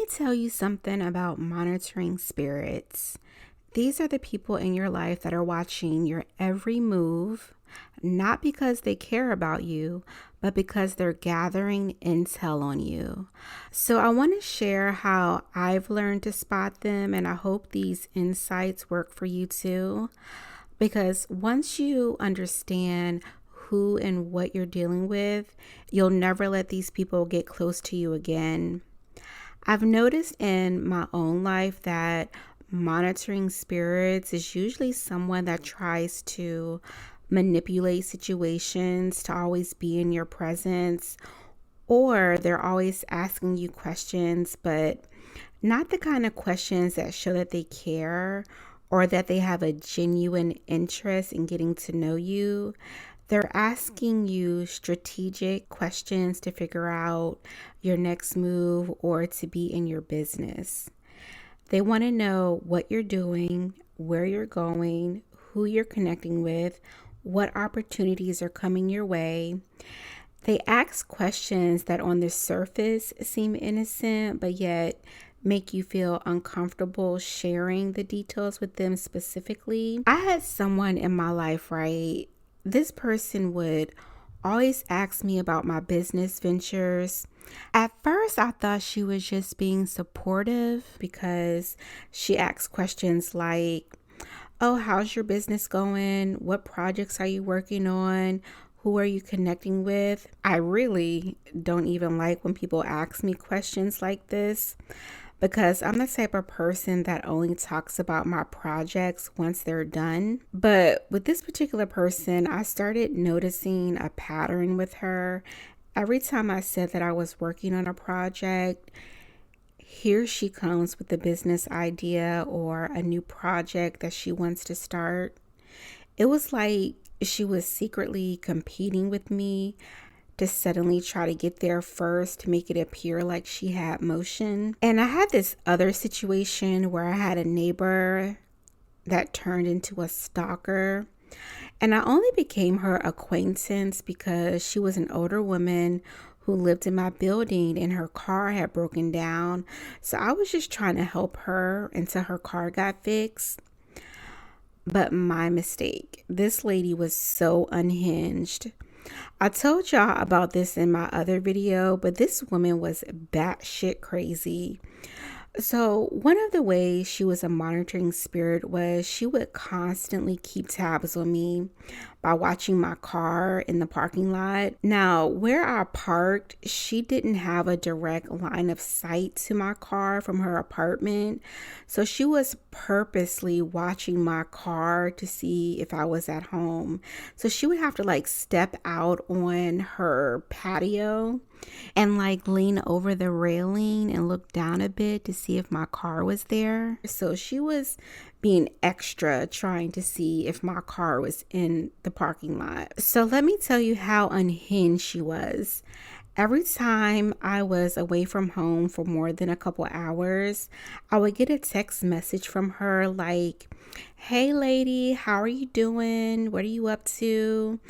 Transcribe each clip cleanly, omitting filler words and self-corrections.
me tell you something about monitoring spirits. These are the people in your life that are watching your every move, not because they care about you, but because they're gathering intel on you. So I want to share how I've learned to spot them, and I hope these insights work for you too. Because once you understand who and what you're dealing with, you'll never let these people get close to you again. I've noticed in my own life that monitoring spirits is usually someone that tries to manipulate situations to always be in your presence, or they're always asking you questions, but not the kind of questions that show that they care or that they have a genuine interest in getting to know you. They're asking you strategic questions to figure out your next move or to be in your business. They want to know what you're doing, where you're going, who you're connecting with, what opportunities are coming your way. They ask questions that on the surface seem innocent, but yet make you feel uncomfortable sharing the details with them specifically. I had someone in my life, right? This person would always ask me about my business ventures. At first, I thought she was just being supportive because she asked questions like, oh, how's your business going? What projects are you working on? Who are you connecting with? I really don't even like when people ask me questions like this because I'm the type of person that only talks about my projects once they're done. But with this particular person, I started noticing a pattern with her. Every time I said that I was working on a project, here she comes with a business idea or a new project that she wants to start. It was like she was secretly competing with me to suddenly try to get there first to make it appear like she had motion. And I had this other situation where I had a neighbor that turned into a stalker. And I only became her acquaintance because she was an older woman who lived in my building and her car had broken down. So I was just trying to help her until her car got fixed. But my mistake. This lady was so unhinged. I told y'all about this in my other video, but this woman was batshit crazy. So one of the ways she was a monitoring spirit was she would constantly keep tabs on me by watching my car in the parking lot. Now, where I parked, she didn't have a direct line of sight to my car from her apartment. So she was purposely watching my car to see if I was at home. So she would have to like step out on her patio and like lean over the railing and look down a bit to see if my car was there. So she was being extra trying to see if my car was in the parking lot. So let me tell you how unhinged she was. Every time I was away from home for more than a couple hours, I would get a text message from her like, hey lady, how are you doing? What are you up to?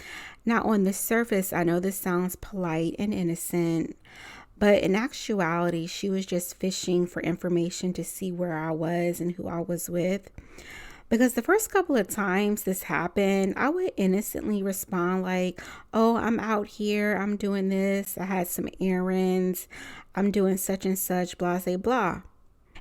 Now, on the surface, I know this sounds polite and innocent, but in actuality, she was just fishing for information to see where I was and who I was with. Because the first couple of times this happened, I would innocently respond like, oh, I'm out here, I'm doing this, I had some errands, I'm doing such and such, blah, blah, blah.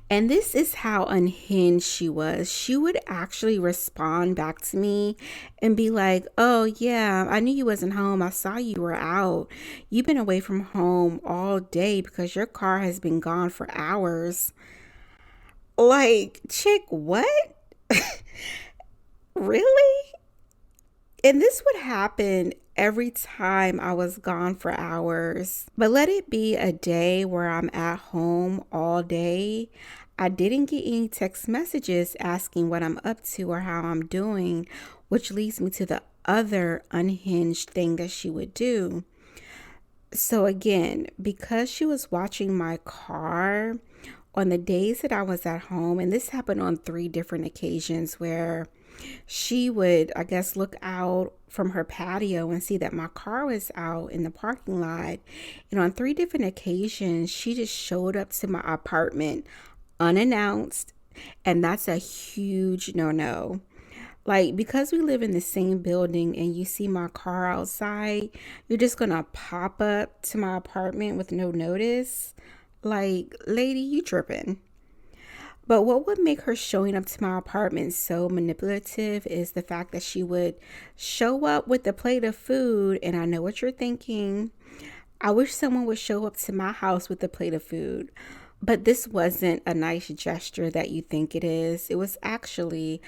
And this is how unhinged she was. She would actually respond back to me and be like, oh, yeah, I knew you wasn't home. I saw you were out. You've been away from home all day because your car has been gone for hours. Like, chick, what? Really? And this would happen every time I was gone for hours. But let it be a day where I'm at home all day. I didn't get any text messages asking what I'm up to or how I'm doing, which leads me to the other unhinged thing that she would do. So again, because she was watching my car on the days that I was at home, and this happened on 3 different occasions where She would, I guess, look out from her patio and see that my car was out in the parking lot. And on 3 different occasions, she just showed up to my apartment unannounced. And that's a huge no no. Like, because we live in the same building and you see my car outside, you're just gonna pop up to my apartment with no notice? Like, lady, you tripping. But what would make her showing up to my apartment so manipulative is the fact that she would show up with a plate of food. And I know what you're thinking. I wish someone would show up to my house with a plate of food. But this wasn't a nice gesture that you think it is. It was actually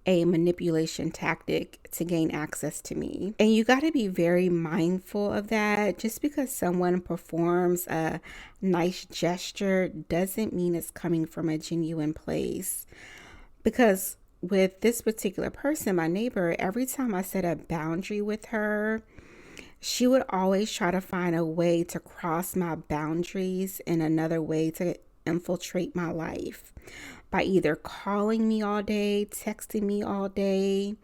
a manipulation tactic to gain access to me. And you got to be very mindful of that. Just because someone performs a nice gesture doesn't mean it's coming from a genuine place. Because with this particular person, my neighbor, every time I set a boundary with her, she would always try to find a way to cross my boundaries and another way to infiltrate my life by either calling me all day, texting me all day.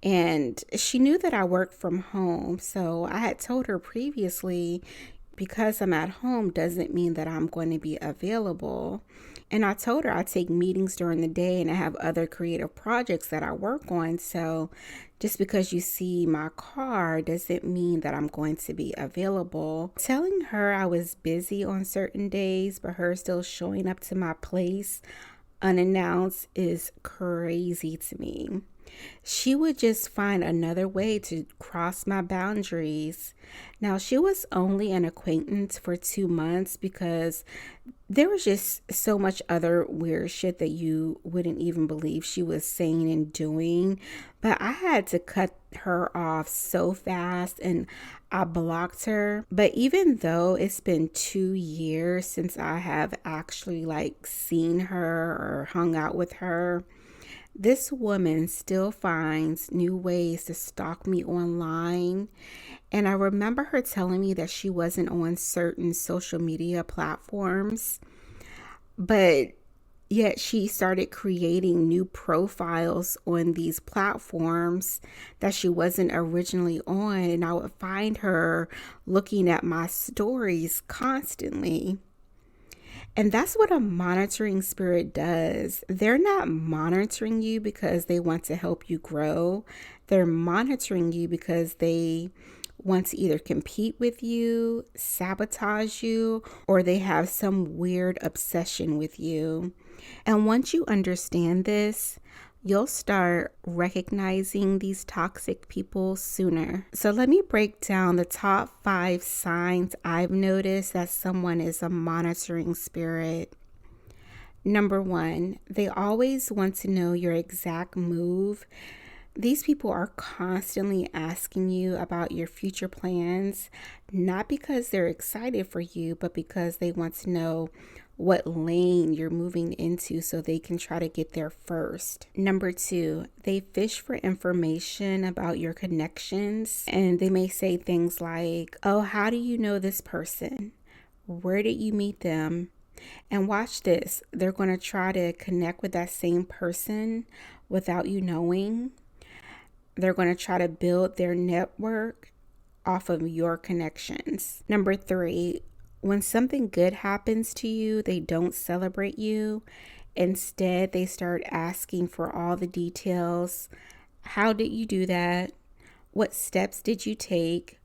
And she knew that I worked from home. So I had told her previously, because I'm at home doesn't mean that I'm going to be available. And I told her I take meetings during the day and I have other creative projects that I work on. So just because you see my car doesn't mean that I'm going to be available. Telling her I was busy on certain days, but her still showing up to my place unannounced is crazy to me. She would just find another way to cross my boundaries. Now, she was only an acquaintance for 2 months because there was just so much other weird shit that you wouldn't even believe she was saying and doing. But I had to cut her off so fast and I blocked her. But even though it's been 2 years since I have actually seen her or hung out with her, this woman still finds new ways to stalk me online. And I remember her telling me that she wasn't on certain social media platforms, but yet she started creating new profiles on these platforms that she wasn't originally on. And I would find her looking at my stories constantly. And that's what a monitoring spirit does. They're not monitoring you because they want to help you grow. They're monitoring you because they want to either compete with you, sabotage you, or they have some weird obsession with you. And once you understand this, you'll start recognizing these toxic people sooner. So let me break down the top 5 signs I've noticed that someone is a monitoring spirit. Number 1, they always want to know your exact move. These people are constantly asking you about your future plans, not because they're excited for you, but because they want to know what lane you're moving into so they can try to get there first. Number 2, they fish for information about your connections, and they may say things like, oh, how do you know this person? Where did you meet them? And watch this, they're going to try to connect with that same person without you knowing. They're going to try to build their network off of your connections. Number 3, when something good happens to you, they don't celebrate you. Instead, they start asking for all the details. How did you do that? What steps did you take?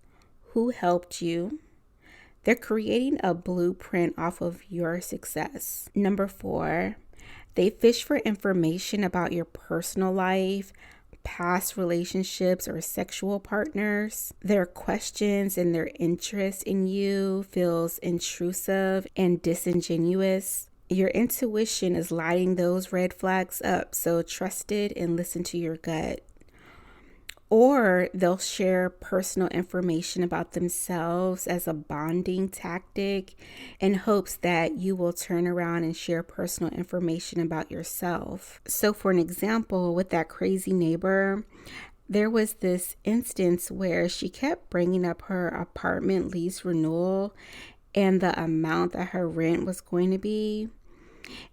Who helped you? They're creating a blueprint off of your success. Number 4, they fish for information about your personal life, past relationships, or sexual partners. Their questions and their interest in you feels intrusive and disingenuous. Your intuition is lighting those red flags up, so trust it and listen to your gut. Or they'll share personal information about themselves as a bonding tactic in hopes that you will turn around and share personal information about yourself. So for an example, with that crazy neighbor, there was this instance where she kept bringing up her apartment lease renewal and the amount that her rent was going to be.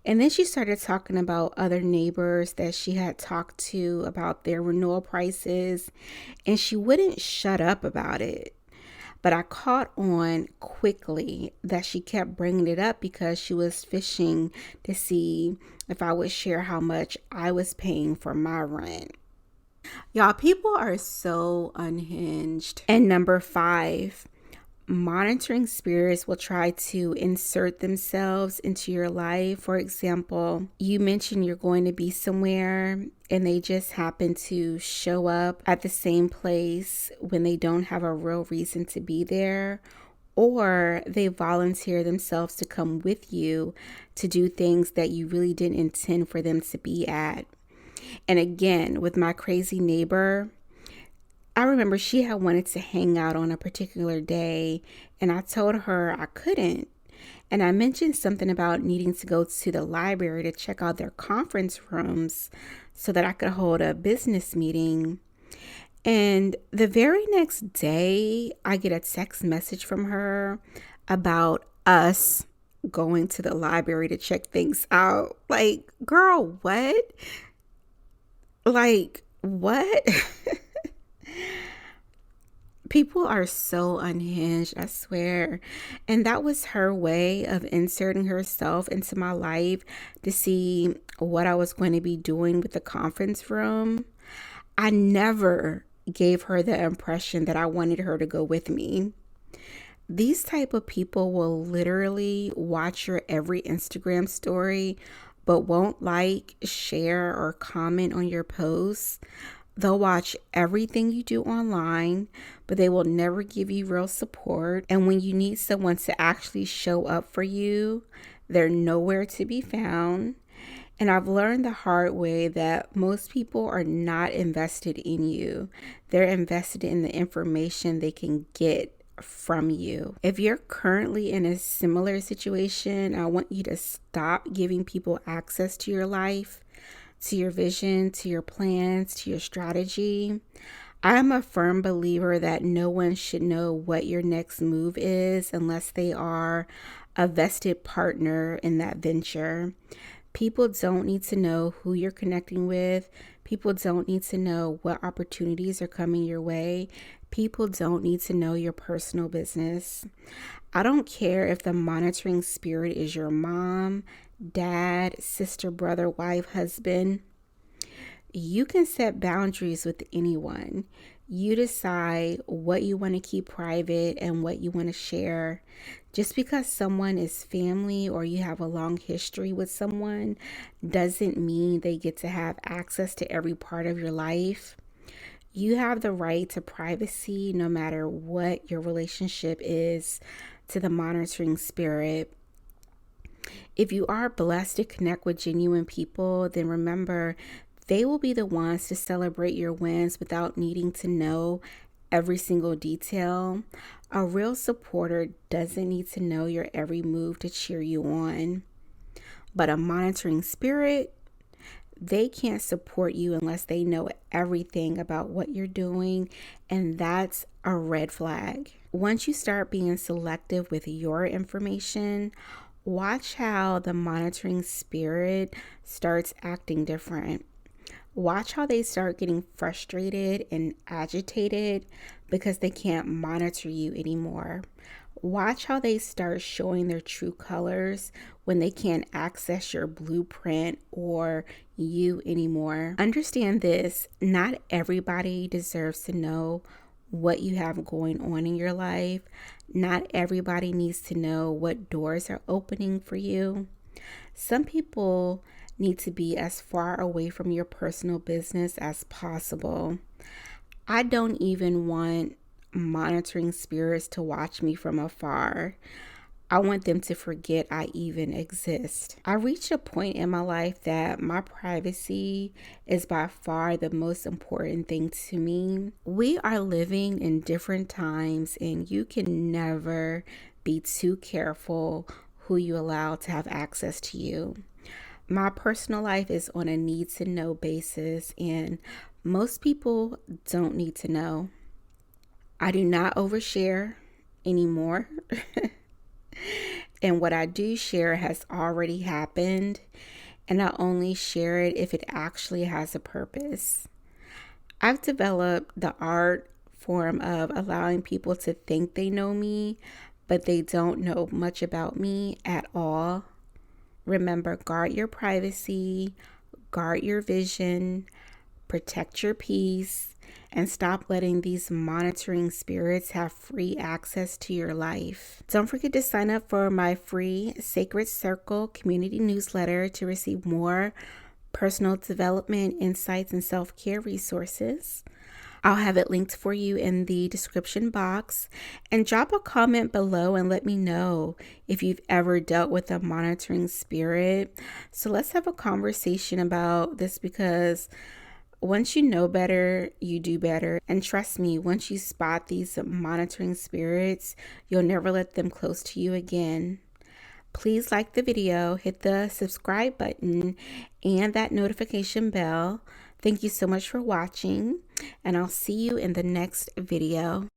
And then she started talking about other neighbors that she had talked to about their renewal prices, and she wouldn't shut up about it. But I caught on quickly that she kept bringing it up because she was fishing to see if I would share how much I was paying for my rent. Y'all, people are so unhinged. And number 5, monitoring spirits will try to insert themselves into your life. For example, you mentioned you're going to be somewhere and they just happen to show up at the same place when they don't have a real reason to be there, or they volunteer themselves to come with you to do things that you really didn't intend for them to be at. And again, with my crazy neighbor, I remember she had wanted to hang out on a particular day, and I told her I couldn't. And I mentioned something about needing to go to the library to check out their conference rooms so that I could hold a business meeting. And the very next day, I get a text message from her about us going to the library to check things out. Like, girl, what? Like, what? People are so unhinged, I swear. And that was her way of inserting herself into my life to see what I was going to be doing with the conference room. I never gave her the impression that I wanted her to go with me. These type of people will literally watch your every Instagram story, but won't like, share, or comment on your posts. They'll watch everything you do online, but they will never give you real support. And when you need someone to actually show up for you, they're nowhere to be found. And I've learned the hard way that most people are not invested in you. They're invested in the information they can get from you. If you're currently in a similar situation, I want you to stop giving people access to your life, to your vision, to your plans, to your strategy. I'm a firm believer that no one should know what your next move is unless they are a vested partner in that venture. People don't need to know who you're connecting with. People don't need to know what opportunities are coming your way. People don't need to know your personal business. I don't care if the monitoring spirit is your mom, dad, sister, brother, wife, husband. You can set boundaries with anyone. You decide what you want to keep private and what you want to share. Just because someone is family or you have a long history with someone doesn't mean they get to have access to every part of your life. You have the right to privacy no matter what your relationship is to the monitoring spirit. If you are blessed to connect with genuine people, then remember they will be the ones to celebrate your wins without needing to know every single detail. A real supporter doesn't need to know your every move to cheer you on. But a monitoring spirit, they can't support you unless they know everything about what you're doing, and that's a red flag. Once you start being selective with your information, watch how the monitoring spirit starts acting different. Watch how they start getting frustrated and agitated because they can't monitor you anymore. Watch how they start showing their true colors when they can't access your blueprint or you anymore. Understand this, not everybody deserves to know what you have going on in your life. Not everybody needs to know what doors are opening for you. Some people need to be as far away from your personal business as possible. I don't even want monitoring spirits to watch me from afar. I want them to forget I even exist. I reached a point in my life that my privacy is by far the most important thing to me. We are living in different times, and you can never be too careful who you allow to have access to you. My personal life is on a need to know basis, and most people don't need to know. I do not overshare anymore. And what I do share has already happened, and I only share it if it actually has a purpose. I've developed the art form of allowing people to think they know me, but they don't know much about me at all. Remember, guard your privacy, guard your vision, protect your peace, and stop letting these monitoring spirits have free access to your life. Don't forget to sign up for my free Sacred Circle community newsletter to receive more personal development, insights, and self-care resources. I'll have it linked for you in the description box, and drop a comment below and let me know if you've ever dealt with a monitoring spirit. So let's have a conversation about this, because once you know better, you do better. And trust me, once you spot these monitoring spirits, you'll never let them close to you again. Please like the video, hit the subscribe button and that notification bell. Thank you so much for watching, and I'll see you in the next video.